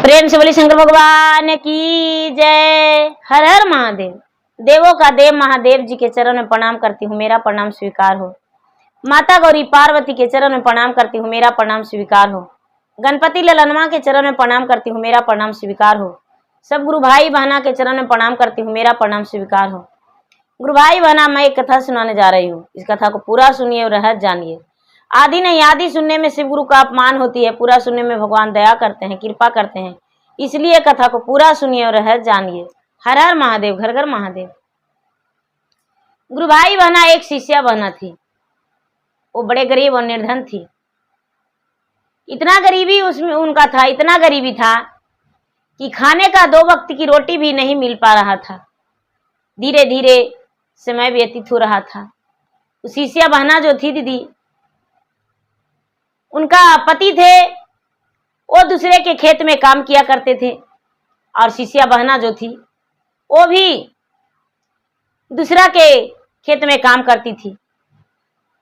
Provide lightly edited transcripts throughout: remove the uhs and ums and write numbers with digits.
प्रेम से बोली शंकर भगवान की जय। हर हर महादेव। देवों का देव महादेव जी के चरण में प्रणाम करती हूँ, मेरा प्रणाम स्वीकार हो। माता गौरी पार्वती के चरण में प्रणाम करती हूँ, मेरा प्रणाम स्वीकार हो। गणपति ललनमा के चरण में प्रणाम करती हूँ, मेरा प्रणाम स्वीकार हो। सब गुरु भाई बहना के चरण में प्रणाम करती हूँ, मेरा प्रणाम स्वीकार हो। गुरु भाई बहना, मैं एक कथा सुनाने जा रही हूँ। इस कथा को पूरा सुनिए और रहस्य जानिए। आदि नहीं, आदि सुनने में शिव गुरु का अपमान होती है, पूरा सुनने में भगवान दया करते हैं, कृपा करते हैं। इसलिए कथा को पूरा सुनिए और रहस्य जानिए। हर हर महादेव, घर घर महादेव। गुरु भाई बहना, एक शिष्या बहना थी। वो बड़े गरीब और निर्धन थी। इतना गरीबी उसमें उनका था, इतना गरीबी था कि खाने का 2 वक्त की रोटी भी नहीं मिल पा रहा था। धीरे धीरे समय व्यतीत हो रहा था। शिष्या बहना जो थी दीदी, उनका पति थे, वो दूसरे के खेत में काम किया करते थे, और शिष्या बहना जो थी वो भी दूसरा के खेत में काम करती थी।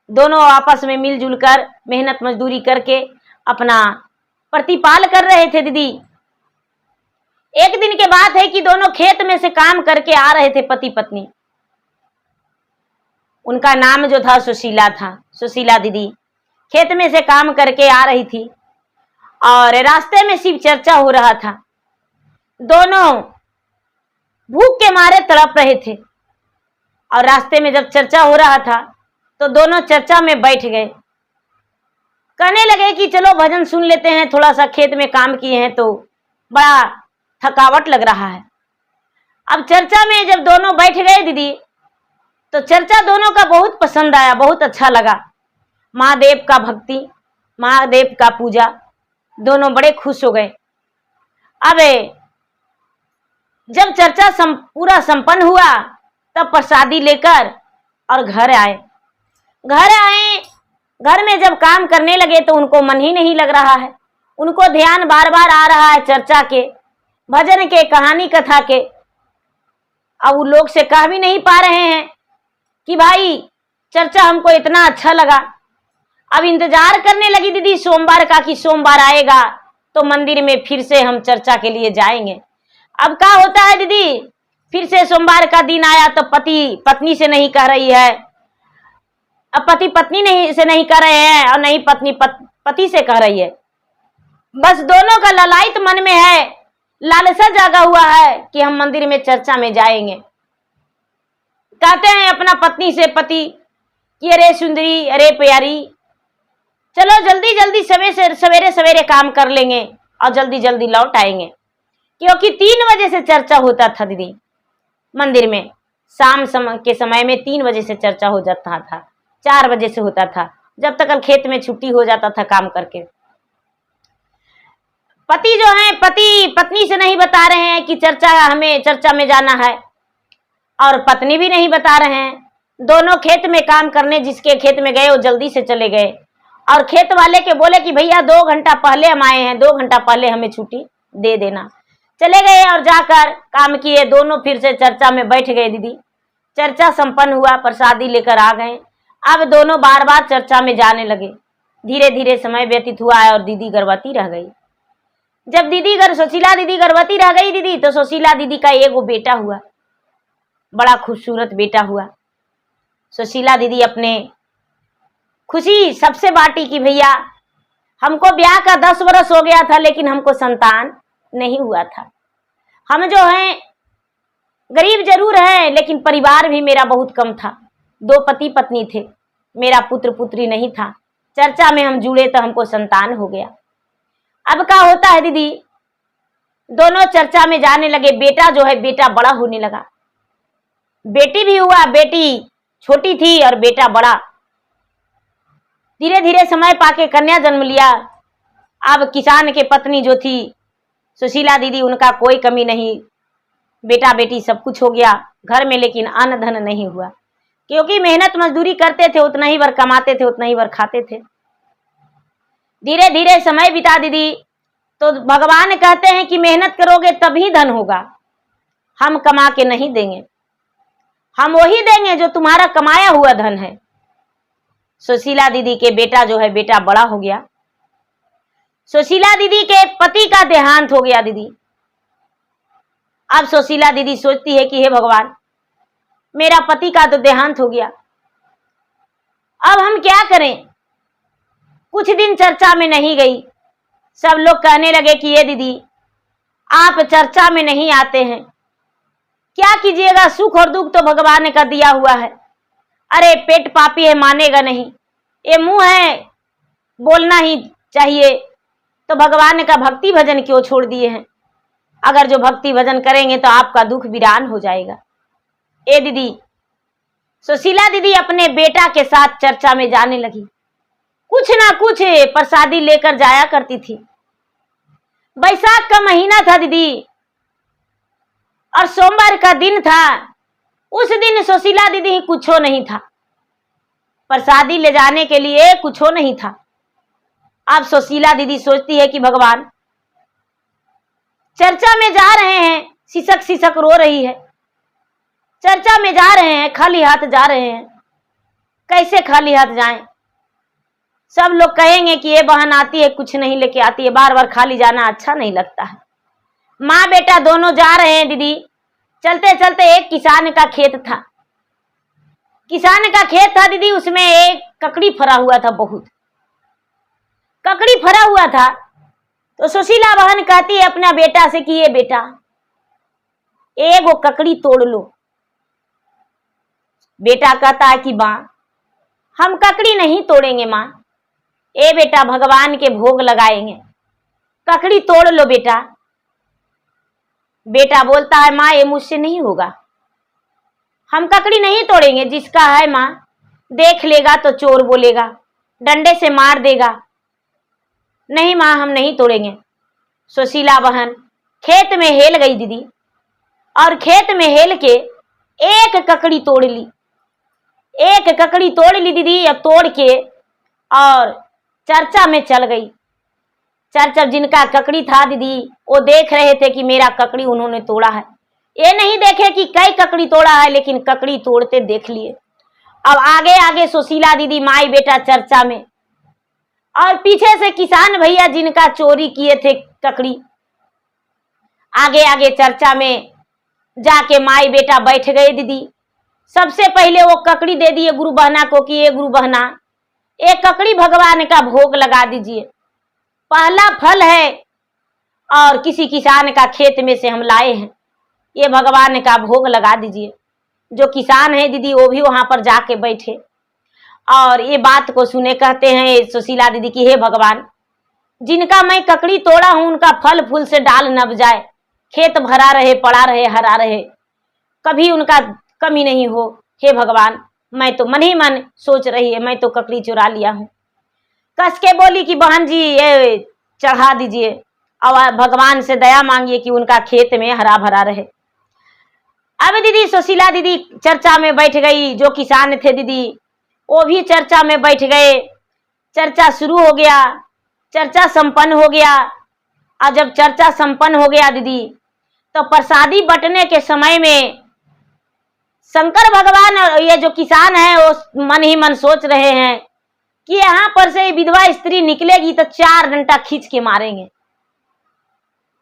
दोनों आपस में मिलजुल कर मेहनत मजदूरी करके अपना प्रतिपाल कर रहे थे दीदी। एक दिन के बात है कि दोनों खेत में से काम करके आ रहे थे, पति पत्नी। उनका नाम जो था सुशीला था। सुशीला दीदी खेत में से काम करके आ रही थी और रास्ते में शिव चर्चा हो रहा था। दोनों भूख के मारे तड़प रहे थे, और रास्ते में जब चर्चा हो रहा था तो दोनों चर्चा में बैठ गए। कहने लगे कि चलो भजन सुन लेते हैं, थोड़ा सा खेत में काम किए हैं तो बड़ा थकावट लग रहा है। अब चर्चा में जब दोनों बैठ गए दीदी, तो चर्चा दोनों का बहुत पसंद आया, बहुत अच्छा लगा। महादेव का भक्ति, महादेव का पूजा, दोनों बड़े खुश हो गए। अब जब चर्चा पूरा संपन्न हुआ, तब प्रसादी लेकर और घर आए। घर में जब काम करने लगे तो उनको मन ही नहीं लग रहा है। उनको ध्यान बार बार आ रहा है चर्चा के, भजन के, कहानी कथा के। अब वो लोग से कह भी नहीं पा रहे हैं कि भाई चर्चा हमको इतना अच्छा लगा। अब इंतजार करने लगी दीदी सोमवार का, कि सोमवार आएगा तो मंदिर में फिर से हम चर्चा के लिए जाएंगे। अब क्या होता है दीदी, फिर से सोमवार का दिन आया तो पति पत्नी से नहीं कह रही है, अब पति पत्नी से नहीं कह रहे हैं, और नहीं पत्नी पति से कह रही है। बस दोनों का ललायत मन में है, लालसा जागा हुआ है कि हम मंदिर में चर्चा में जाएंगे। कहते हैं अपना पत्नी से पति कि अरे सुंदरी, अरे प्यारी, चलो जल्दी जल्दी सवेरे सवेरे काम कर लेंगे और जल्दी जल्दी लौट आएंगे। क्योंकि 3 बजे से चर्चा होता था दीदी मंदिर में। शाम के समय में 3 बजे से चर्चा हो जाता था, 4 बजे से होता था, जब तक खेत में छुट्टी हो जाता था काम करके। पति जो है, पति पत्नी से नहीं बता रहे हैं कि हमें चर्चा में जाना है, और पत्नी भी नहीं बता रहे हैं। दोनों खेत में काम करने जिसके खेत में गए वो जल्दी से चले गए, और खेत वाले के बोले कि भैया 2 घंटा पहले हम आए हैं, 2 घंटा पहले हमें छुट्टी दे देना। चले गए और जाकर काम किए। दोनों फिर से चर्चा में बैठ गए दीदी। चर्चा संपन्न हुआ, प्रसादी लेकर आ गए। अब दोनों बार बार चर्चा में जाने लगे। धीरे धीरे समय व्यतीत हुआ है और दीदी गर्भवती रह गई। जब सुशीला दीदी गर्भवती रह गई दीदी, तो सुशीला दीदी का एगो बेटा हुआ, बड़ा खूबसूरत बेटा हुआ। सुशीला दीदी अपने खुशी सबसे बांटी कि भैया हमको ब्याह का 10 वर्ष हो गया था, लेकिन हमको संतान नहीं हुआ था। हम जो हैं गरीब जरूर हैं, लेकिन परिवार भी मेरा बहुत कम था। 2 पति पत्नी थे, मेरा पुत्र पुत्री नहीं था। चर्चा में हम जुड़े तो हमको संतान हो गया। अब क्या होता है दीदी, दोनों चर्चा में जाने लगे। बेटा जो है, बेटा बड़ा होने लगा। बेटी भी हुआ, बेटी छोटी थी और बेटा बड़ा। धीरे धीरे समय पाके कन्या जन्म लिया। अब किसान के पत्नी जो थी सुशीला दीदी, उनका कोई कमी नहीं, बेटा बेटी सब कुछ हो गया घर में, लेकिन अन्न धन नहीं हुआ। क्योंकि मेहनत मजदूरी करते थे, उतना ही भर कमाते थे, उतना ही भर खाते थे। धीरे धीरे समय बिता दीदी, तो भगवान कहते हैं कि मेहनत करोगे तभी धन होगा, हम कमा के नहीं देंगे, हम वही देंगे जो तुम्हारा कमाया हुआ धन है। सुशीला दीदी के बेटा जो है, बेटा बड़ा हो गया। सुशीला दीदी के पति का देहांत हो गया दीदी। अब सुशीला दीदी सोचती है कि हे भगवान, मेरा पति का तो देहांत हो गया, अब हम क्या करें। कुछ दिन चर्चा में नहीं गई। सब लोग कहने लगे कि ये दीदी आप चर्चा में नहीं आते हैं, क्या कीजिएगा, सुख और दुख तो भगवान ने कर दिया हुआ है। अरे पेट पापी है, मानेगा नहीं, ये मुंह है बोलना ही चाहिए, तो भगवान का भक्ति भजन क्यों छोड़ दिए हैं। अगर जो भक्ति भजन करेंगे तो आपका दुख विरान हो जाएगा। ए दीदी, सुशीला दीदी अपने बेटा के साथ चर्चा में जाने लगी। कुछ ना कुछ प्रसादी लेकर जाया करती थी। बैसाख का महीना था दीदी और सोमवार का दिन था। उस दिन सुशीला दीदी कुछो नहीं था, प्रसादी ले जाने के लिए कुछो नहीं था। अब सुशीला दीदी सोचती है कि भगवान, चर्चा में जा रहे हैं, सिसक सिसक रो रही है, चर्चा में जा रहे हैं, खाली हाथ जा रहे हैं, कैसे खाली हाथ जाएं। सब लोग कहेंगे कि ये बहन आती है कुछ नहीं लेके आती है, बार बार खाली जाना अच्छा नहीं लगता है। माँ बेटा दोनों जा रहे हैं दीदी। चलते चलते एक किसान का खेत था। किसान का खेत था दीदी, उसमें एक ककड़ी फरा हुआ था, बहुत ककड़ी फरा हुआ था। तो सुशीला बहन कहती है अपना बेटा से कि ये बेटा एक वो ककड़ी तोड़ लो। बेटा कहता है कि माँ हम ककड़ी नहीं तोड़ेंगे माँ, ए बेटा भगवान के भोग लगाएंगे, ककड़ी तोड़ लो बेटा। बेटा बोलता है माँ ये मुझसे नहीं होगा, हम ककड़ी नहीं तोड़ेंगे, जिसका है माँ देख लेगा तो चोर बोलेगा, डंडे से मार देगा, नहीं माँ हम नहीं तोड़ेंगे। सुशीला बहन खेत में हेल गई दीदी, और खेत में हेल के एक ककड़ी तोड़ ली। एक ककड़ी तोड़ ली दीदी, अब तोड़ के और चर्चा में चल गई। चर्चा जिनका ककड़ी था दीदी वो देख रहे थे कि मेरा ककड़ी उन्होंने तोड़ा है। ये नहीं देखे कि कई ककड़ी तोड़ा है, लेकिन ककड़ी तोड़ते देख लिए। अब आगे आगे सुशीला दीदी माई बेटा चर्चा में, और पीछे से किसान भैया जिनका चोरी किए थे ककड़ी, आगे आगे चर्चा में जाके माई बेटा बैठ गए दीदी। सबसे पहले वो ककड़ी दे दिए गुरु बहना को कि ये गुरु बहना एक ककड़ी भगवान का भोग लगा दीजिए, पहला फल है और किसी किसान का खेत में से हम लाए हैं, ये भगवान का भोग लगा दीजिए। जो किसान है दीदी वो भी वहां पर जाके बैठे और ये बात को सुने, कहते हैं सुशीला दीदी की हे भगवान, जिनका मैं ककड़ी तोड़ा हूं उनका फल फूल से डाल नब जाए, खेत भरा रहे, पड़ा रहे, हरा रहे, कभी उनका कमी नहीं हो। हे भगवान, मैं तो मन ही मन सोच रही है, मैं तो ककड़ी चुरा लिया हूं। कस के बोली कि बहन जी ये चढ़ा दीजिए और भगवान से दया मांगिए कि उनका खेत में हरा भरा रहे। अब दीदी सुशीला दीदी चर्चा में बैठ गई। जो किसान थे दीदी वो भी चर्चा में बैठ गए। चर्चा शुरू हो गया, चर्चा संपन्न हो गया। और जब चर्चा संपन्न हो गया दीदी, तो प्रसादी बंटने के समय में शंकर भगवान और ये जो किसान है वो मन ही मन सोच रहे हैं कि यहाँ पर से विधवा स्त्री निकलेगी तो 4 डंडा खींच के मारेंगे,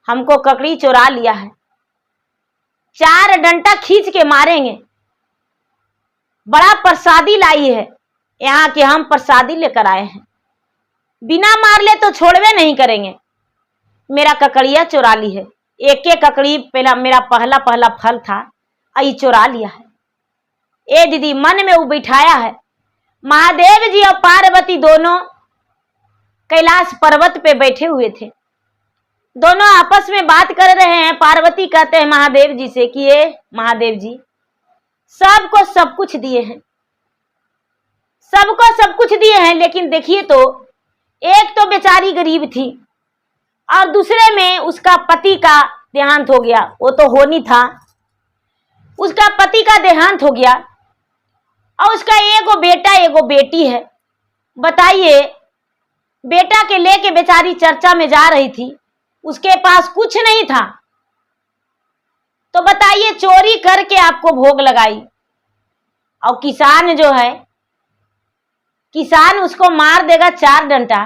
हमको ककड़ी चुरा लिया है, 4 डंडा खींच के मारेंगे। बड़ा प्रसादी लाई है यहाँ के, हम प्रसादी लेकर आए हैं, बिना मार ले तो छोड़वे नहीं करेंगे। मेरा ककड़िया चुरा ली है, एक एक ककड़ी पहला मेरा पहला पहला फल था, आई चुरा लिया है। ए दीदी मन में वो बिठाया है। महादेव जी और पार्वती दोनों कैलाश पर्वत पे बैठे हुए थे, दोनों आपस में बात कर रहे हैं। पार्वती कहते हैं महादेव जी से कि ये महादेव जी सबको सब कुछ दिए हैं, सबको सब कुछ दिए हैं, लेकिन देखिए तो एक तो बेचारी गरीब थी और दूसरे में उसका पति का देहांत हो गया। वो तो होनी था, उसका पति का देहांत हो गया और उसका एगो बेटा एगो बेटी है। बताइए, बेटा के लेके बेचारी चर्चा में जा रही थी, उसके पास कुछ नहीं था, तो बताइए चोरी करके आपको भोग लगाई। और किसान जो है, किसान उसको मार देगा 4 डंडा,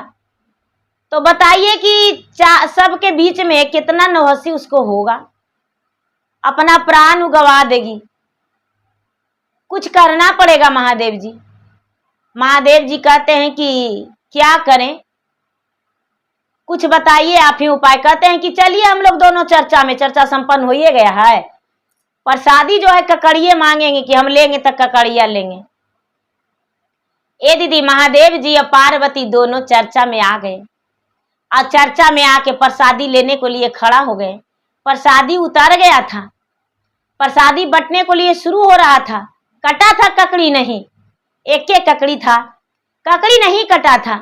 तो बताइए कि सबके बीच में कितना नौहसी उसको होगा, अपना प्राण गवा देगी। कुछ करना पड़ेगा महादेव जी। महादेव जी कहते हैं कि क्या करें, कुछ बताइए आप ही उपाय। कहते हैं कि चलिए हम लोग दोनों चर्चा में, चर्चा संपन्न हो ही गया है, प्रसादी जो है ककड़िए मांगेंगे कि हम लेंगे तो ककड़िया लेंगे। ए दीदी, महादेव जी और पार्वती दोनों चर्चा में आ गए और चर्चा में आके प्रसादी लेने को लिए खड़ा हो गए। प्रसादी उतर गया था, प्रसादी बंटने को लिए शुरू हो रहा था। कटा था ककड़ी नहीं, एक एक ककड़ी था, ककड़ी नहीं कटा था।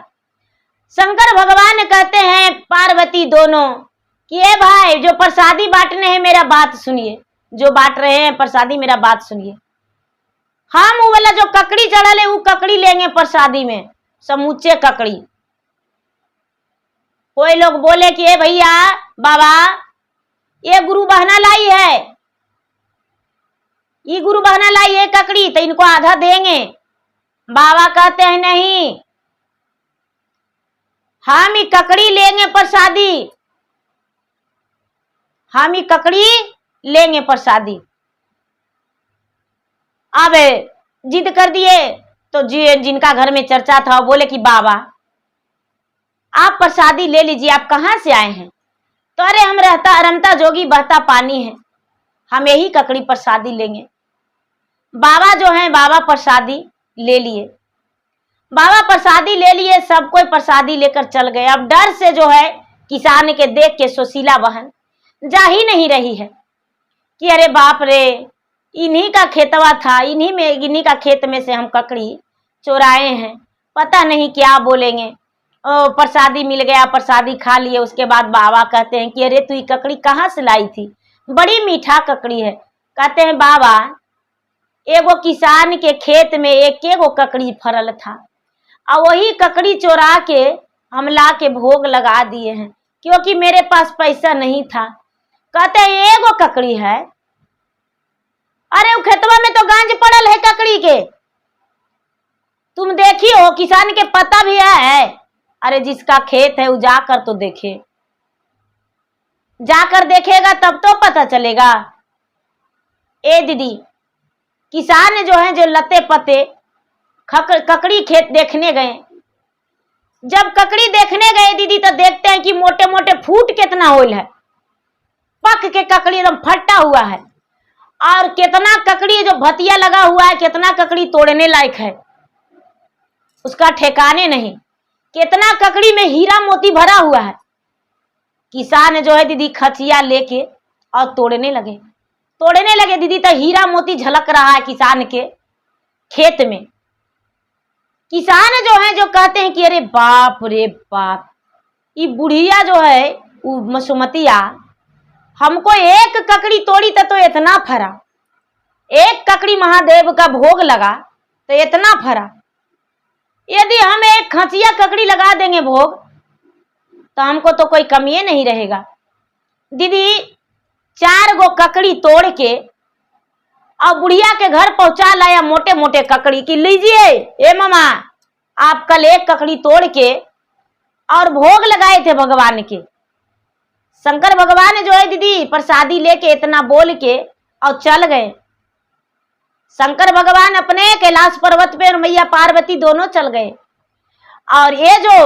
शंकर भगवान कहते हैं पार्वती दोनों कि ए भाई, जो प्रसादी बांटने हैं मेरा बात सुनिए, जो बांट रहे हैं प्रसादी मेरा बात सुनिए। हम वो वाला जो ककड़ी चढ़ल है वो ककड़ी लेंगे प्रसादी में, समूचे ककड़ी। कोई लोग बोले कि ए भैया बाबा, ये गुरु बहना लाई है, ये गुरु बहना लाई है ककड़ी, तो इनको आधा देंगे। बाबा कहते हैं नहीं, हम ही ककड़ी लेंगे प्रसादी, हम ही ककड़ी लेंगे प्रसादी। अब जिद कर दिए तो जिनका घर में चर्चा था बोले कि बाबा आप प्रसादी ले लीजिए, आप कहाँ से आए हैं? तो अरे हम रमता जोगी बहता पानी है, हम यही ककड़ी प्रसादी लेंगे। बाबा जो है, बाबा प्रसादी ले लिए, बाबा प्रसादी ले लिए, सब कोई प्रसादी लेकर चल गए। अब डर से जो है किसान के देख के सुशीला बहन जा ही नहीं रही है कि अरे बाप रे, इन्हीं का खेतवा था, इन्हीं का खेत में से हम ककड़ी चुराए हैं, पता नहीं क्या बोलेंगे। प्रसादी मिल गया, प्रसादी खा लिए। उसके बाद बाबा कहते हैं कि अरे तू ये ककड़ी कहाँ से लाई थी, बड़ी मीठा ककड़ी है। कहते हैं बाबा, एगो किसान के खेत में एक एगो ककड़ी फरल था और वही ककड़ी चोरा के हम ला के भोग लगा दिए हैं, क्योंकि मेरे पास पैसा नहीं था। कहते हैं एगो ककड़ी है, अरे वो खेतवा में तो गांज पड़ल है ककड़ी के, तुम देखी हो, किसान के पता भी है। अरे जिसका खेत है वो जाकर तो देखे, जाकर देखेगा तब तो पता चलेगा। ए दीदी, किसान जो है, जो लते पते ककड़ी खेत देखने गए, जब ककड़ी देखने गए दीदी तो देखते हैं कि मोटे मोटे फूट कितना होल है, पक के ककड़ी एकदम फटा हुआ है, और कितना ककड़ी जो भतिया लगा हुआ है, कितना ककड़ी तोड़ने लायक है, उसका ठिकाने नहीं। कितना ककड़ी में हीरा मोती भरा हुआ है। किसान जो है दीदी खचिया लेके और तोड़ने लगे दीदी, तो हीरा मोती झलक रहा है किसान के खेत में। किसान जो है, जो कहते हैं कि अरे बाप रे बाप, ये बुढ़िया जो है वो मसुमतिया हमको एक ककड़ी तोड़ी तो इतना फरा, एक ककड़ी महादेव का भोग लगा तो इतना फरा। यदि हम एक खचिया ककड़ी लगा देंगे भोग तो हमको तो कोई कमी नहीं रहेगा। दीदी 4 गो ककड़ी तोड़ के और बुढ़िया के घर पहुंचा लाया मोटे मोटे ककड़ी की, लीजिए ए मामा, आप कल एक ककड़ी तोड़ के और भोग लगाए थे भगवान के। शंकर भगवान जो है दीदी प्रसादी लेके इतना बोल के और चल गए। शंकर भगवान अपने कैलाश पर्वत पे और मैया पार्वती दोनों चल गए, और ये जो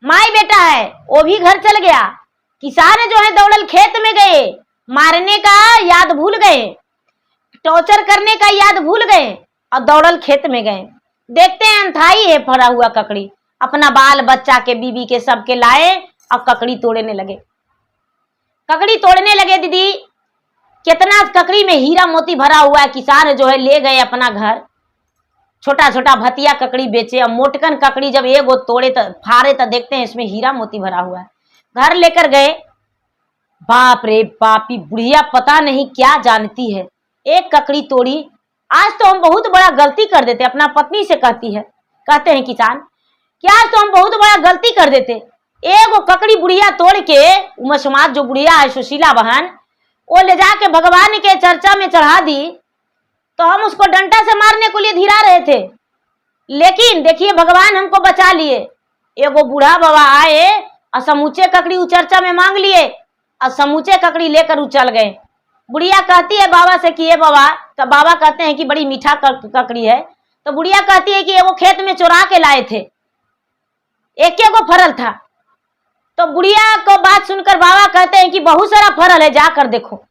माई बेटा है वो भी घर चल गया। किसान जो है दौड़ल खेत में गए, मारने का याद भूल गए, टॉर्चर करने का याद भूल गए और दौड़ल खेत में गए। देखते हैं अंधाई है फरा हुआ ककड़ी, अपना बाल बच्चा के बीबी के सबके लाए और ककड़ी तोड़ने लगे। ककड़ी तोड़ने लगे दीदी, कितना ककड़ी में हीरा मोती भरा हुआ है। किसान जो है ले गए अपना घर, छोटा छोटा भतिया ककड़ी बेचे, और मोटकन ककड़ी जब एगो तोड़े तो फाड़े तो देखते हैं इसमें हीरा मोती भरा हुआ है। घर लेकर गए, बाप रे बाप, बुढ़िया पता नहीं क्या जानती है, एक ककड़ी तोड़ी। आज तो हम बहुत बड़ा गलती कर देते, अपना पत्नी से कहती है, कहते हैं किसान कि आज तो हम बहुत बड़ा गलती कर देते, एगो ककड़ी बुढ़िया तोड़ के उमसमात जो बुढ़िया है सुशीला बहन, वो ले जाके भगवान के चर्चा में चढ़ा दी, तो हम उसको डंडा से मारने को लिए धीरा रहे थे, लेकिन देखिए भगवान हमको बचा लिए। एगो बूढ़ा बाबा आए और समूचे ककड़ी उचर्चा में मांग लिए और समूचे ककड़ी लेकर उचल गए। बुढ़िया कहती है बाबा से कि ये बाबा, तो बाबा कहते हैं कि बड़ी मीठा ककड़ी है। तो बुढ़िया कहती है कि वो खेत में चुरा के लाए थे, एक को फरल था। तो बुढ़िया को बात सुनकर बाबा कहते हैं कि बहुत सारा फरल है, जाकर देखो।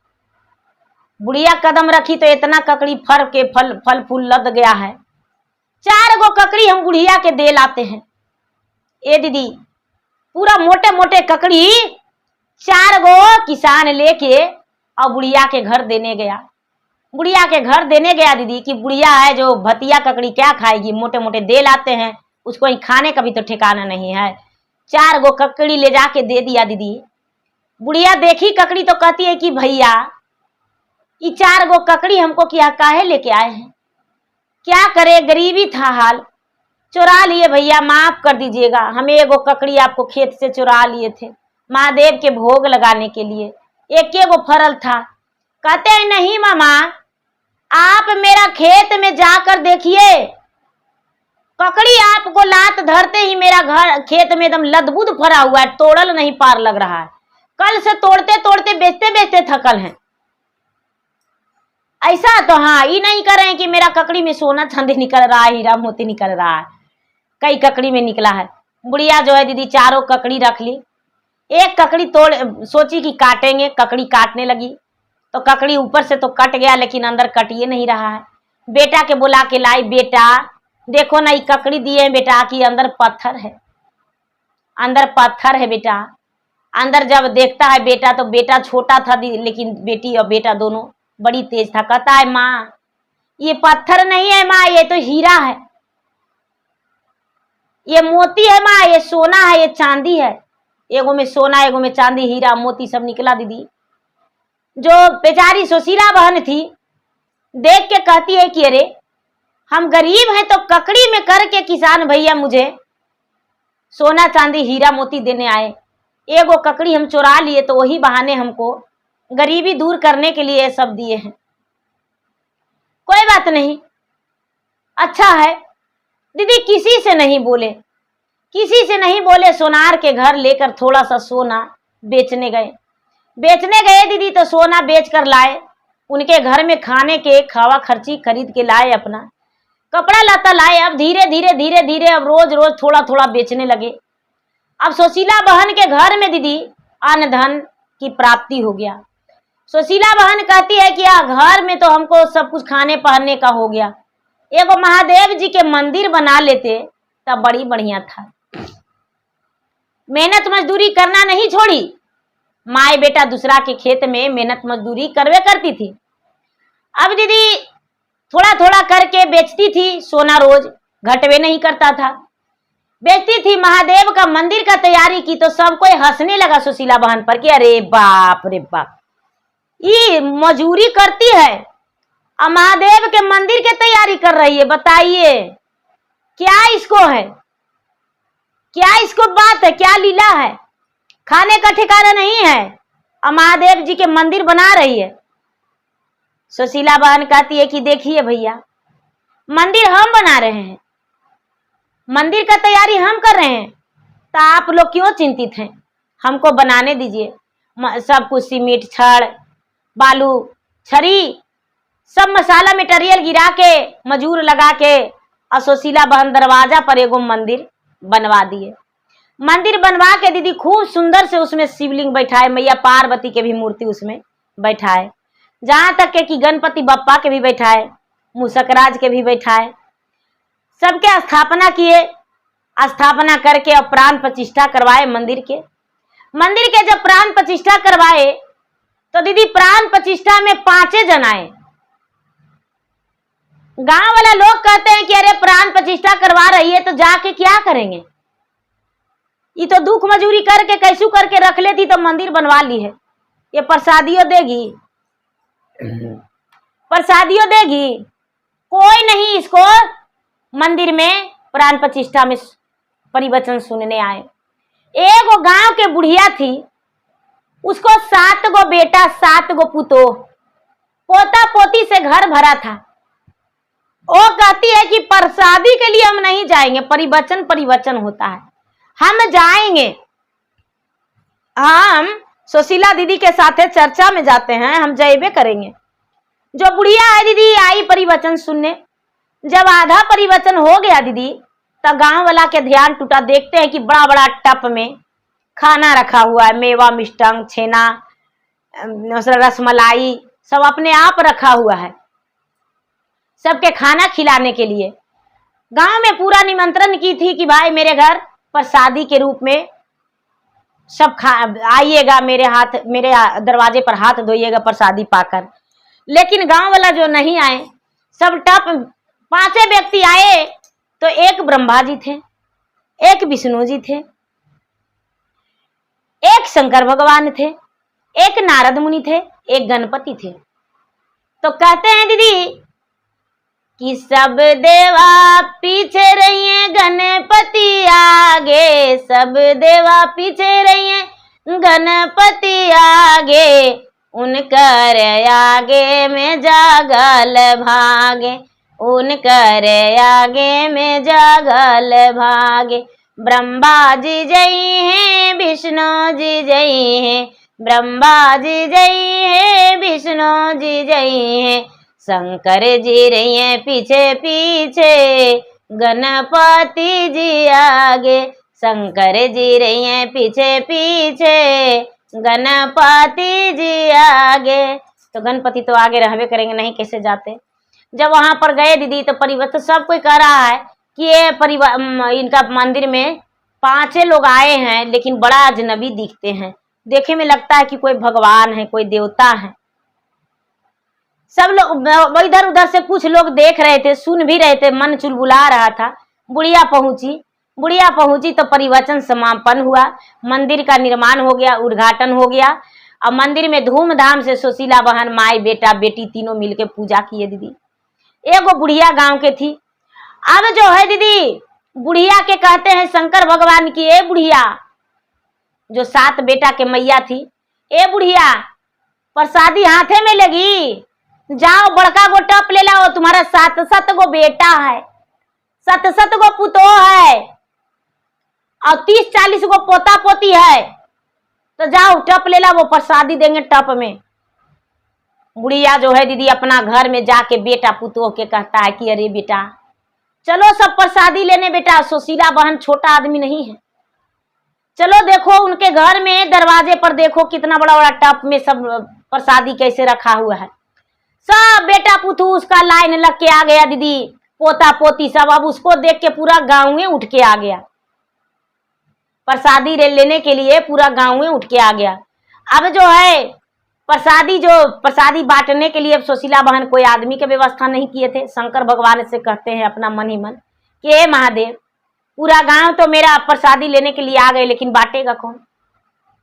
बुढ़िया कदम रखी तो इतना ककड़ी फर के फल फूल लद गया है। 4 गो ककड़ी हम बुढ़िया के दे लाते हैं। ए दीदी, पूरा मोटे मोटे ककड़ी 4 गो किसान लेके और बुढ़िया के घर देने गया। बुढ़िया के घर देने गया दीदी कि बुढ़िया है जो भतिया ककड़ी क्या खाएगी, मोटे मोटे दे लाते हैं, उसको ही खाने का भी तो ठिकाना नहीं है। 4 गो ककड़ी ले जाके दे दिया दीदी। बुढ़िया देखी ककड़ी तो कहती है कि भैया ये 4 गो ककड़ी हमको क्या काहे लेके आए हैं, क्या करे, गरीबी था हाल, चुरा लिए भैया, माफ कर दीजिएगा। हमें 1 गो ककड़ी आपको खेत से चुरा लिए थे महादेव के भोग लगाने के लिए, 1 गो फरल था। कहते हैं नहीं मामा, आप मेरा खेत में जाकर देखिए, ककड़ी आपको लात धरते ही मेरा घर खेत में एकदम लदबुद भरा हुआ है, तोड़ल नहीं पार लग रहा है। कल से तोड़ते तोड़ते बेचते बेचते थकल हैं। ऐसा तो हाँ, ये नहीं कर रहे हैं कि मेरा ककड़ी में सोना चांदी निकल रहा है, हीरा मोती निकल रहा है, कई ककड़ी में निकला है। बुढ़िया जो है दीदी 4 ककड़ी रख ली। 1 ककड़ी तोड़ सोची कि काटेंगे, ककड़ी काटने लगी तो ककड़ी ऊपर से तो कट गया लेकिन अंदर कटिए नहीं रहा है। बेटा के बुला के लाई, बेटा देखो ना, ये ककड़ी दिए हैं बेटा कि अंदर पत्थर है, अंदर पत्थर है बेटा। अंदर जब देखता है बेटा तो बेटा छोटा था लेकिन बेटी और बेटा दोनों बड़ी तेज था। कहता है माँ ये पत्थर नहीं है माँ, ये तो हीरा है, ये मोती है माँ, ये सोना है, ये चांदी है। एगो में सोना, एगो में चांदी, हीरा मोती सब निकला दीदी। जो बेचारी सुशीला बहन थी देख के कहती है कि अरे हम गरीब हैं तो ककड़ी में करके किसान भैया मुझे सोना चांदी हीरा मोती देने आए, 1 गो ककड़ी हम चुरा लिए तो वही बहाने हमको गरीबी दूर करने के लिए सब दिए हैं। कोई बात नहीं, अच्छा है दीदी, किसी से नहीं बोले, किसी से नहीं बोले। सोनार के घर लेकर थोड़ा सा सोना बेचने गए। बेचने गए दीदी तो सोना बेच कर लाए, उनके घर में खाने के खावा खर्ची खरीद के लाए, अपना कपड़ा लता लाए। अब धीरे धीरे धीरे धीरे अब रोज रोज थोड़ा थोड़ा बेचने लगे। अब सुशीला बहन के घर में दीदी अन्न धन की प्राप्ति हो गया। सुशीला बहन कहती है कि घर में तो हमको सब कुछ खाने पहनने का हो गया, एगो महादेव जी के मंदिर बना लेते तब बड़ी बढ़िया था। मेहनत मजदूरी करना नहीं छोड़ी, माए बेटा दूसरा के खेत में मेहनत मजदूरी करवे करती थी। अब दीदी थोड़ा थोड़ा करके बेचती थी सोना, रोज घटवे नहीं करता था, बेचती थी। महादेव का मंदिर का तैयारी की तो सब कोई हंसने लगा सुशीला बहन पर कि अरे बाप रे बाप, ये मजूरी करती है और महादेव के मंदिर की तैयारी कर रही है, बताइए क्या इसको है, क्या इसको बात है, क्या लीला है, खाने का ठिकाना नहीं है और महादेव जी के मंदिर बना रही है। सुशीला बहन कहती है कि देखिए भैया, मंदिर हम बना रहे हैं, मंदिर का तैयारी हम कर रहे हैं, तो आप लोग क्यों चिंतित हैं, हमको बनाने दीजिए। सब कुछ सीमेंट, छड़, बालू, छड़ी, सब मसाला मटेरियल गिरा के मजूर लगा के और सुशीला बहन दरवाजा पर एगो मंदिर बनवा दिए। मंदिर बनवा के दीदी खूब सुंदर से उसमें शिवलिंग बैठाए, मैया पार्वती के भी मूर्ति उसमें बैठाए, जहां तक के कि गणपति बप्पा के भी बैठाए, मूसकराज के भी बैठाए, सबके स्थापना किए। स्थापना करके और प्राण प्रतिष्ठा करवाए मंदिर के। मंदिर के जब प्राण प्रतिष्ठा करवाए तो दीदी प्राण प्रतिष्ठा में 5 जन आए। गांव वाला लोग कहते हैं कि अरे प्राण प्रतिष्ठा करवा रही है तो जाके क्या करेंगे, ये तो दुख मजूरी करके कैसू करके रख लेती तो मंदिर बनवा ली है, ये प्रसादियों देगी, प्रसादियों देगी, कोई नहीं इसको मंदिर में प्राण प्रतिष्ठा में परिवचन सुनने आए। एक गांव के बुढ़िया थी, उसको 7 गो बेटा, 7 गो पुतो, पोता पोती से घर भरा था। वो कहती है कि प्रसादी के लिए हम नहीं जाएंगे, परिवचन परिवचन होता है, हम जाएंगे, हम सुशीला दीदी के साथ चर्चा में जाते हैं, हम जयबे करेंगे। जो बुढ़िया है दीदी आई परिवचन सुनने। जब आधा परिवचन हो गया दीदी, तब गांव वाला के ध्यान टूटा। देखते हैं कि बड़ा बड़ा टप में खाना रखा हुआ है, मेवा, मिष्टांग, छेना, रसमलाई सब अपने आप रखा हुआ है, सबके खाना खिलाने के लिए। गांव में पूरा निमंत्रण की थी कि भाई मेरे घर प्रसादी के रूप में सब आइएगा, मेरे दरवाजे पर हाथ धोइएगा प्रसादी पाकर। लेकिन गांव वाला जो नहीं आए, सब टप 5 व्यक्ति आए तो एक ब्रह्मा जी थे, एक विष्णु जी थे, एक शंकर भगवान थे, एक नारद मुनि थे, एक गणपति थे। तो कहते हैं दीदी कि सब देवा पीछे रहिए गणपति आगे, सब देवा पीछे रहिए गणपति आगे, उनकर आगे में जागल भागे, उनकर आगे में जागल भागे। ब्रह्मा जी जय हैं, विष्णु जी जय हैं, ब्रह्मा जी जय हैं, विष्णु जी जय हैं, शंकर जी रहिए पीछे पीछे, गणपति जी आगे, शंकर जी रहिए पीछे पीछे, गणपति जी आगे। तो गणपति तो आगे रहबे करेंगे, नहीं कैसे जाते। जब वहां पर गए दीदी तो परिवार सब कोई कह रहा है कि ये परिवार इनका मंदिर में 5 लोग आए हैं, लेकिन बड़ा अजनबी दिखते हैं, देखे में लगता है कि कोई भगवान है, कोई देवता है। सब लोग इधर उधर से कुछ लोग देख रहे थे, सुन भी रहे थे, मन चुलबुला रहा था। बुढ़िया पहुंची तो परिवचन समापन हुआ, मंदिर का निर्माण हो गया, उद्घाटन हो गया। और मंदिर में धूमधाम से सुशीला बहन, माई, बेटा, बेटी तीनों मिलके पूजा किए दीदी। एगो बुढ़िया गांव के थी। अब जो है दीदी बुढ़िया के कहते हैं शंकर भगवान की, ए बुढ़िया, जो 7 बेटा के मैया थी, ए बुढ़िया प्रसादी हाथे में लगी, जाओ बड़का गो टप ले लाओ, तुम्हारा 7 गो बेटा है, 7 गो पुतो है और 30-40 गो पोता पोती है, तो जाओ टप ले लाओ, वो प्रसादी देंगे टप में। बुढ़िया जो है दीदी अपना घर में जाके बेटा पुतोह के कहता है कि अरे बेटा चलो सब प्रसादी लेने, बेटा सुशीला बहन छोटा आदमी नहीं है, चलो देखो उनके घर में दरवाजे पर देखो कितना बड़ा बड़ा टप में सब प्रसादी कैसे रखा हुआ है। सब बेटा पुतू उसका लाइन लग के आ गया दीदी, पोता पोती सब। अब उसको देख के पूरा गाँव में उठ के आ गया, प्रसादी लेने के लिए पूरा गाँव में उठ के आ गया। अब जो है प्रसादी बांटने के लिए अब सुशीला बहन कोई आदमी के व्यवस्था नहीं किए थे। शंकर भगवान से कहते हैं अपना मन ही मन कि हे महादेव, पूरा गांव तो मेरा प्रसादी लेने के लिए आ गए, लेकिन बांटेगा कौन।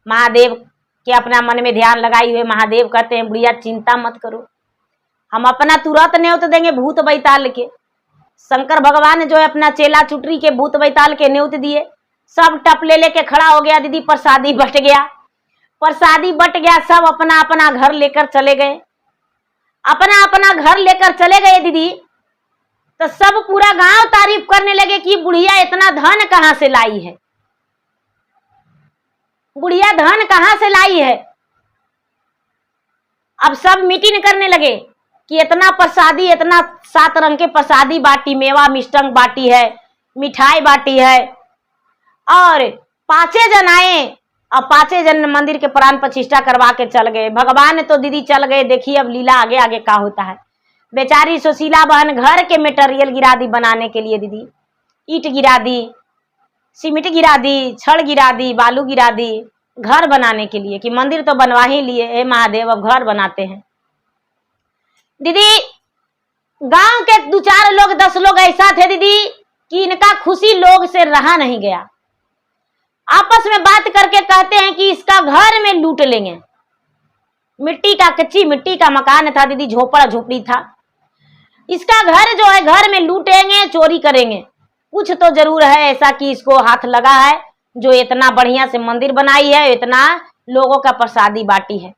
महादेव के अपना मन में ध्यान लगाई हुए महादेव कहते हैं बुढ़िया चिंता मत करो, हम अपना तुरंत न्योत देंगे भूत बैताल के। शंकर भगवान जो है अपना चेला चुटरी के भूत बैताल के न्योत दिए, सब टप ले लेके खड़ा हो गया दीदी। प्रसादी बट गया, सब अपना अपना घर लेकर चले गए, अपना अपना घर लेकर चले गए दीदी। तो सब पूरा गांव तारीफ करने लगे कि बुढ़िया इतना धन कहां से लाई है, बुढ़िया धन कहां से लाई है। अब सब मीटिंग करने लगे कि इतना प्रसादी, इतना 7 रंग के प्रसादी बाटी, मेवा मिष्टांग बाटी है, मिठाई बाटी है। और 5 जन आए और 5 जन मंदिर के प्राण प्रतिष्ठा करवा के चल गए। भगवान तो दीदी चल गए, देखिए अब लीला आगे आगे का होता है। बेचारी सुशीला बहन घर के मटेरियल गिरा दी बनाने के लिए दीदी, ईंट गिरा दी, सीमेंट गिरा दी, छड़ गिरा दी, बालू गिरा दी, घर बनाने के लिए कि मंदिर तो बनवा ही लिए, हे महादेव अब घर बनाते हैं। दीदी गांव के 2-4 लोग 10 लोग ऐसा थे दीदी कि इनका खुशी लोग से रहा नहीं गया। आपस में बात करके कहते हैं कि इसका घर में लूट लेंगे। मिट्टी का, कच्ची मिट्टी का मकान था दीदी, झोपड़ा झोपड़ी था। इसका घर जो है घर में लूटेंगे, चोरी करेंगे। कुछ तो जरूर है ऐसा कि इसको हाथ लगा है, जो इतना बढ़िया से मंदिर बनाई है, इतना लोगों का प्रसादी बाटी है।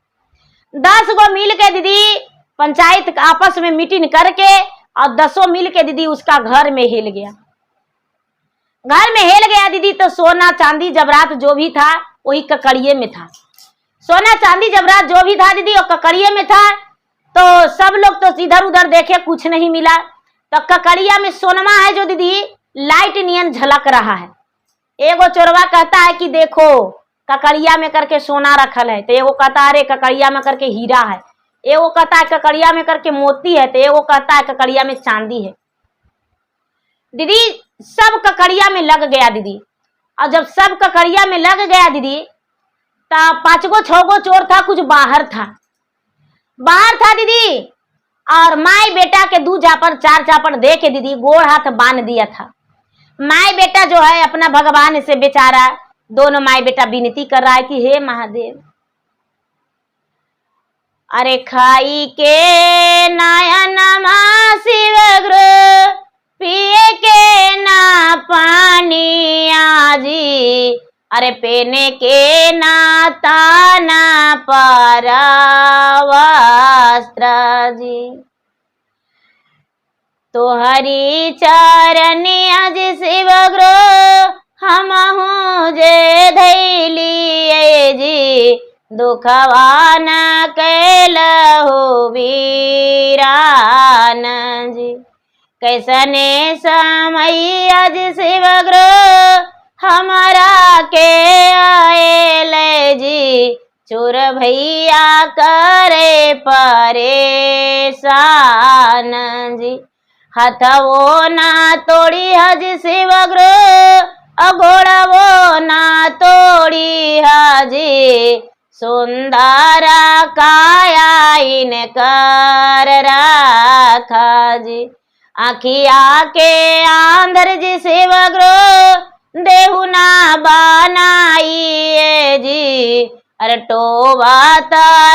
10 गो मिल के दीदी पंचायत आपस में मीटिंग करके और 10 मिल के दीदी उसका घर में हिल गया। घर में हेल गया दीदी। तो सोना चांदी जबरात जो भी था वही ककड़िए में था। सोना चांदी जबरात जो भी था दीदी वो ककड़िए में था। तो सब लोग तो इधर उधर देखे, कुछ नहीं मिला। तो ककड़िया में सोनमा है जो दीदी लाइट नियन झलक रहा है। एगो चोरवा कहता है कि देखो ककड़िया में करके सोना रखल है। तो एगो कहता है अरे ककड़िया में करके हीरा है। एगो कहता है ककड़िया में करके मोती है। तो एगो कहता है ककड़िया में चांदी है। दीदी सब ककड़िया में लग गया दीदी। और जब सब ककड़िया में लग गया दीदी तो 5 गो 6 गो चोर था, कुछ बाहर था दीदी। और माई बेटा के 2 चापड़ 4 चापड़ दे के दीदी गोड़ हाथ बांध दिया था। माई बेटा जो है अपना भगवान से बेचारा, दोनों माई बेटा विनती कर रहा है कि हे महादेव, अरे खाई के नयनमा शिव गुरु, पिए के ना पानी आजी, अरे पेने के ना ताना पर वस्त्र जी। तो हरि चरणी आज शिव गुरु, हमहु जे धैलिए जी, दुखवा न कैलहु वीरान जी। कैसने समय आज शिव गुरु, हमारा के आयल जी, चोर भैया करे परेशान जी। हथवो ना तोड़ी हज शिव गुरु, घोड़वो ना तोड़ी हजी, सुंदर काया इनकर रखा जी। आखिया के आंधर जी शिव गुरु, देहु ना बनाइए जी, अरे टोबा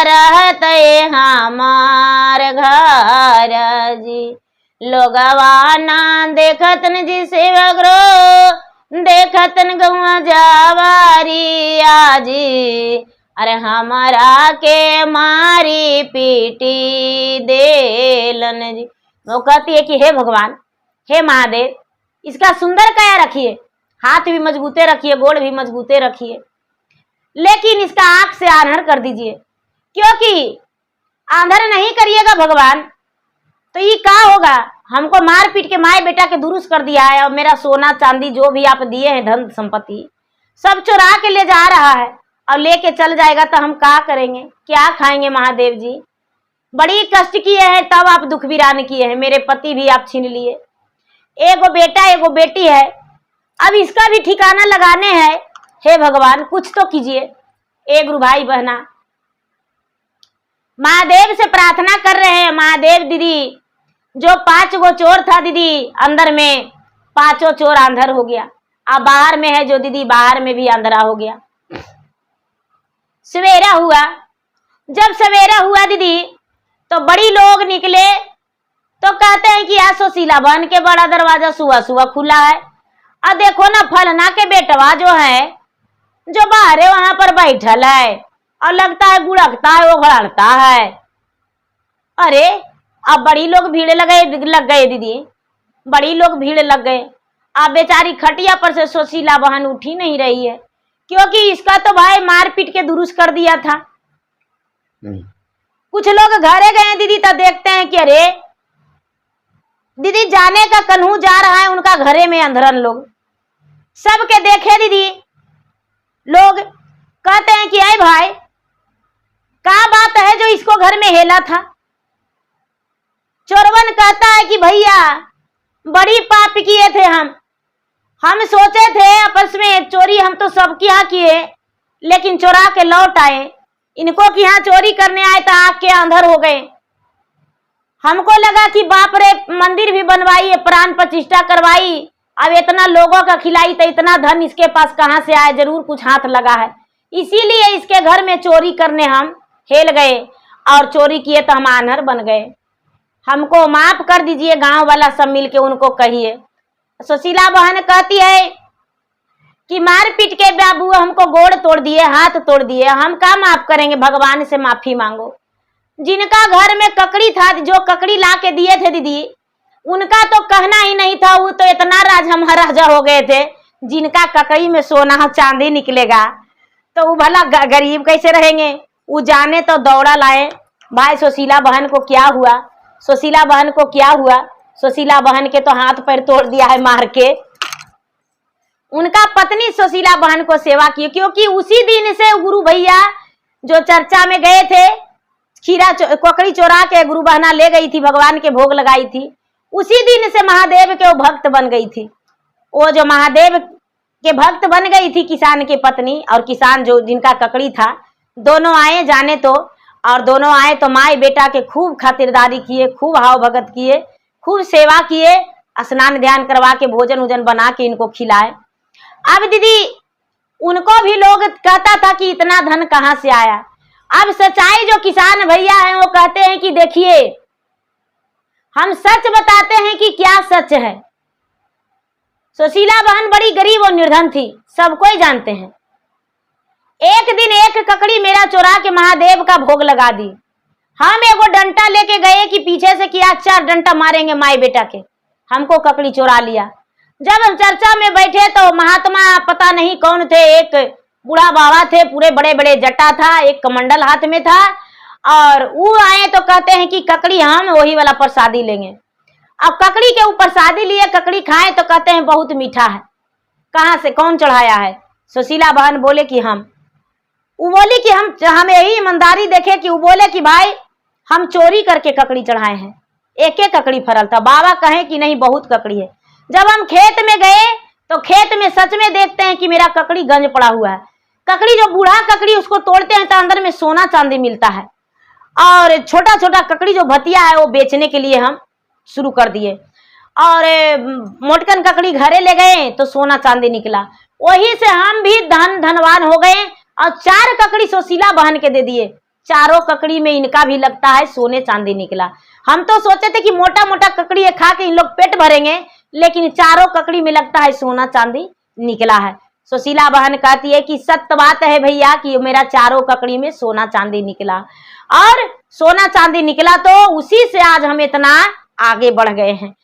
रहते हमार घर जी। लोगवा ना देखतन जी शिव गुरु, देखतन गौआ जवारिया जी, अरे हमारा के मारी पीटी देलन जी। वो कहती है कि हे भगवान, हे महादेव, इसका सुंदर काया रखिए, हाथ भी मजबूते रखिए, गोड़ भी मजबूते रखिए, लेकिन इसका आंख से आंधर कर दीजिए, क्योंकि आंधर नहीं करिएगा भगवान तो ये क्या होगा। हमको मार पीट के माए बेटा के दुरुस्त कर दिया है, और मेरा सोना चांदी जो भी आप दिए हैं धन संपत्ति सब चुरा के ले जा रहा है, और लेके चल जाएगा तो हम क्या करेंगे, क्या खाएंगे महादेव जी। बड़ी कष्ट किए हैं तब आप दुख विरान किए हैं, मेरे पति भी आप छीन लिए, एगो बेटा एगो बेटी है, अब इसका भी ठिकाना लगाने हैं। हे भगवान कुछ तो कीजिए। ए गुरु भाई बहना महादेव से प्रार्थना कर रहे हैं। महादेव दीदी जो 5 गो चोर था दीदी अंदर में, 5 चोर अंधर हो गया। अब बाहर में है जो दीदी, बाहर में भी अंधेरा हो गया। सवेरा हुआ, जब सवेरा हुआ दीदी तो बड़ी लोग निकले तो कहते हैं कि आज सुशीला बहन के बड़ा दरवाजा सुबह सुबह खुला है, और देखो ना फलना के बेटवा जो है जो बाहर है वहां पर बैठल है, और लगता है गुड़कता है, वो घड़ता है। अरे अब बड़ी लोग भीड़ लग गए दीदी, बड़ी लोग भीड़ लग गए। अब बेचारी खटिया पर से सुशीला बहन उठी नहीं रही है, क्योंकि इसका तो भाई मार पीट के दुरुस्त कर दिया था। कुछ लोग घरे गए दीदी तो देखते हैं कि अरे दीदी जाने का कन्हू जा रहा है, उनका घरे में अंधरन लोग सबके देखे दीदी। लोग कहते हैं कि अरे भाई क्या बात है जो इसको घर में हेला था। चोरवन कहता है कि भैया बड़ी पाप किए थे हम सोचे थे आपस में चोरी हम तो सबके यहाँ किए, लेकिन चोरा के लौट आए, इनको कि यहाँ चोरी करने आए तो आँख के अंधर हो गए। हमको लगा कि बाप रे मंदिर भी बनवाई, प्राण प्रतिष्ठा करवाई, अब इतना लोगों का खिलाई तो इतना धन इसके पास कहाँ से आए, जरूर कुछ हाथ लगा है, इसीलिए इसके घर में चोरी करने हम हेल गए और चोरी किए तो हम आन्हर बन गए। हमको माफ कर दीजिए, गांव वाला सब मिलके उनको कहिए। सुशीला बहन कहती है कि मार पीट के बाबू हमको गोड़ तोड़ दिए, हाथ तोड़ दिए, हम क्या माफ करेंगे, भगवान से माफी मांगो। जिनका घर में ककड़ी था, जो ककड़ी ला के दिए थे दीदी, उनका तो कहना ही नहीं था, वो तो इतना राज महाराजा हो गए थे, जिनका ककड़ी में सोना चांदी निकलेगा तो वो भला गरीब कैसे रहेंगे। वो जाने तो दौड़ा लाए, भाई सुशीला बहन को क्या हुआ, सुशीला बहन को क्या हुआ। सुशीला बहन के तो हाथ पैर तोड़ दिया है मार के। उनका पत्नी सुशीला बहन को सेवा की, क्योंकि उसी दिन से गुरु भैया जो चर्चा में गए थे, खीरा ककड़ी चोरा के गुरु बहना ले गई थी, भगवान के भोग लगाई थी, उसी दिन से महादेव के वो भक्त बन गई थी। वो जो महादेव के भक्त बन गई थी किसान की पत्नी, और किसान जो जिनका ककड़ी था, दोनों आए जाने तो, और दोनों आए तो माए बेटा के खूब खातिरदारी किए, खूब हाव भगत किए, खूब सेवा किए, स्नान ध्यान करवा के भोजन उजन बना के इनको खिलाए। अब दीदी उनको भी लोग कहता था कि इतना धन कहाँ से आया। अब सच्चाई जो किसान भैया हैं वो कहते हैं कि देखिए हम सच बताते हैं कि क्या सच है। सुशीला बहन बड़ी गरीब और निर्धन थी, सब कोई जानते हैं। एक दिन एक ककड़ी मेरा चोरा के महादेव का भोग लगा दी। हम एगो डंटा लेके गए कि पीछे से किया 4 डंटा मारेंगे माई बेटा के, हमको ककड़ी चोरा लिया। जब हम चर्चा में बैठे तो महात्मा पता नहीं कौन थे, एक बूढ़ा बाबा थे, पूरे बड़े बड़े जटा था, एक कमंडल हाथ में था, और वो आए तो कहते हैं कि ककड़ी हम वही वाला प्रसादी लेंगे। अब ककड़ी के ऊपर प्रसादी लिए, ककड़ी खाए तो कहते हैं बहुत मीठा है। कहाँ से, कौन चढ़ाया है? सुशीला बहन बोले कि हम। वो बोली कि हम यही ईमानदारी देखे कि वो बोले कि भाई हम चोरी करके ककड़ी चढ़ाए हैं, एक एक ककड़ी फरल था। बाबा कहे कि नहीं बहुत ककड़ी है। जब हम खेत में गए तो खेत में सच में देखते हैं कि मेरा ककड़ी गंज पड़ा हुआ है। ककड़ी जो बूढ़ा ककड़ी उसको तोड़ते हैं तो अंदर में सोना चांदी मिलता है, और छोटा छोटा ककड़ी जो भतिया है वो बेचने के लिए हम शुरू कर दिए। और मोटकन ककड़ी घरे ले गए तो सोना चांदी निकला। वही से हम भी धनवान हो गए, और 4 ककड़ी सुशीला बहन के दे दिए। चारों ककड़ी में इनका भी लगता है सोने चांदी निकला। हम तो सोचे थे कि मोटा मोटा ककड़ी है, खा के इन लोग पेट भरेंगे, लेकिन चारों ककड़ी में लगता है सोना चांदी निकला है। सुशीला बहन कहती है कि सत्य बात है भैया कि मेरा चारों ककड़ी में सोना चांदी निकला, और सोना चांदी निकला तो उसी से आज हम इतना आगे बढ़ गए हैं।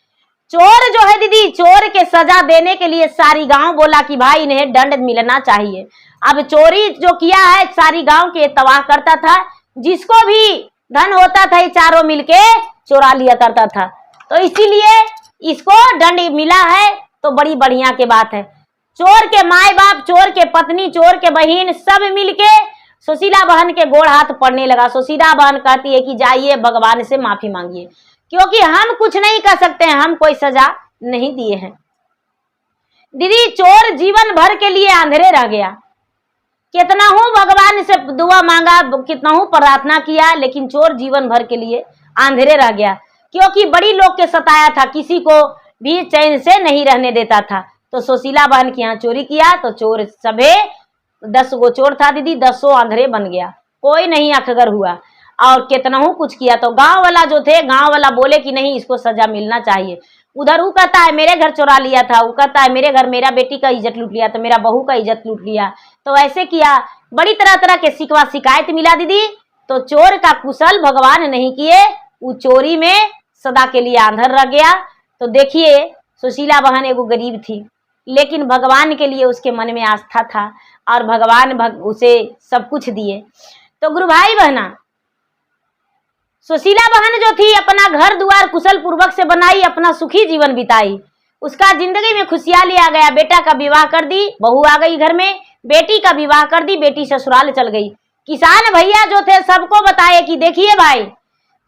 चोर जो है दीदी, चोर के सजा देने के लिए सारी गांव बोला कि भाई इन्हें दंड मिलना चाहिए। अब चोरी जो किया है सारी गांव के तबाह करता था, जिसको भी धन होता था ये चारों मिलके चोरा लिया करता था। तो इसीलिए इसको दंड मिला है, तो बड़ी बढ़िया की बात है। चोर के माए बाप, चोर के पत्नी, चोर के बहन सब मिलके सुशीला बहन के गोड़ हाथ पड़ने लगा। सुशीला बहन कहती है कि जाइए भगवान से माफी मांगिए, क्योंकि हम कुछ नहीं कर सकते हैं, हम कोई सजा नहीं दिए हैं। दीदी चोर जीवन भर के लिए अंधेरे रह गया। कितना हूं भगवान से दुआ मांगा, कितना हूं प्रार्थना किया, लेकिन चोर जीवन भर के लिए अंधेरे रह गया, क्योंकि बड़ी लोग के सताया था, किसी को भी चैन से नहीं रहने देता था। तो सुशीला बहन के यहाँ चोरी किया तो चोर सभे 10 गो चोर था दीदी, 10 अंधेरे बन गया, कोई नहीं अखगर हुआ। और कितना हूं कुछ किया तो गांव वाला जो थे, गांव वाला बोले कि नहीं इसको सजा मिलना चाहिए। उधर वो कहता है मेरे घर चोरा लिया था, वो कहता है मेरे घर मेरा बेटी का इज्जत लूट लिया, तो मेरा बहू का इज्जत लूट लिया, तो ऐसे किया। बड़ी तरह तरह के शिकवा शिकायत मिला दीदी। तो चोर का कुशल भगवान नहीं किए, वो चोरी में सदा के लिए आंधर रह गया। तो देखिए सुशीला बहन एगो गरीब थी, लेकिन भगवान के लिए उसके मन में आस्था था, और भगवान उसे सब कुछ दिए। तो गुरु भाई बहना, सुशीला बहन जो थी अपना घर द्वार कुशल पूर्वक से बनाई, अपना सुखी जीवन बिताई, उसका जिंदगी में खुशहाली आ गया। बेटा का विवाह कर दी, बहू आ गई घर में, बेटी का विवाह कर दी, बेटी ससुराल चल गई। किसान भैया जो थे सबको बताए कि देखिए भाई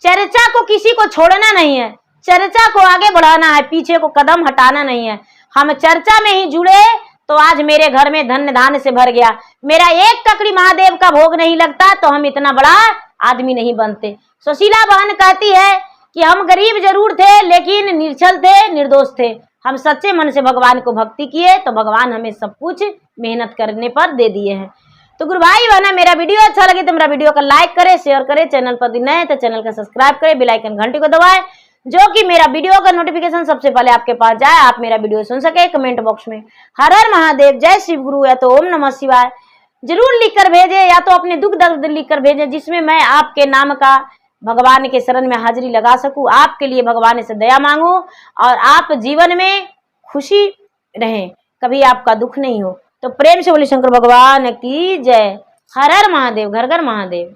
चर्चा को किसी को छोड़ना नहीं है, चर्चा को आगे बढ़ाना है, पीछे को कदम हटाना नहीं है। हम चर्चा में ही जुड़े तो आज मेरे घर में धन धान से भर गया। मेरा एक ककड़ी महादेव का भोग नहीं लगता तो हम इतना बड़ा आदमी नहीं बनते। सुशीला बहन कहती है कि हम गरीब जरूर थे, लेकिन निर्छल थे, निर्दोष थे। हम सच्चे मन से भगवान को भक्ति किए तो भगवान हमें सब कुछ मेहनत करने पर दे दिए हैं। तो गुरु भाई बहना, मेरा वीडियो अच्छा लगे तो मेरा वीडियो को लाइक करें, शेयर करें, चैनल पर नए हैं तो चैनल को सब्सक्राइब करें, बेल आइकन घंटी को दबाएं, जो कि मेरा वीडियो का नोटिफिकेशन सबसे पहले आपके पास जाए, आप मेरा वीडियो सुन सके। कमेंट बॉक्स में हर हर महादेव, जय शिव गुरु या तो ओम नमः शिवाय जरूर लिखकर भेजें, या तो अपने दुख दर्द लिखकर भेजें, जिसमें मैं आपके नाम का भगवान के शरण में हाजिरी लगा सकूं, आपके लिए भगवान से दया मांगू और आप जीवन में खुशी रहें, कभी आपका दुख नहीं हो। तो प्रेम से बोले शंकर भगवान की जय। हर हर महादेव, घर घर महादेव।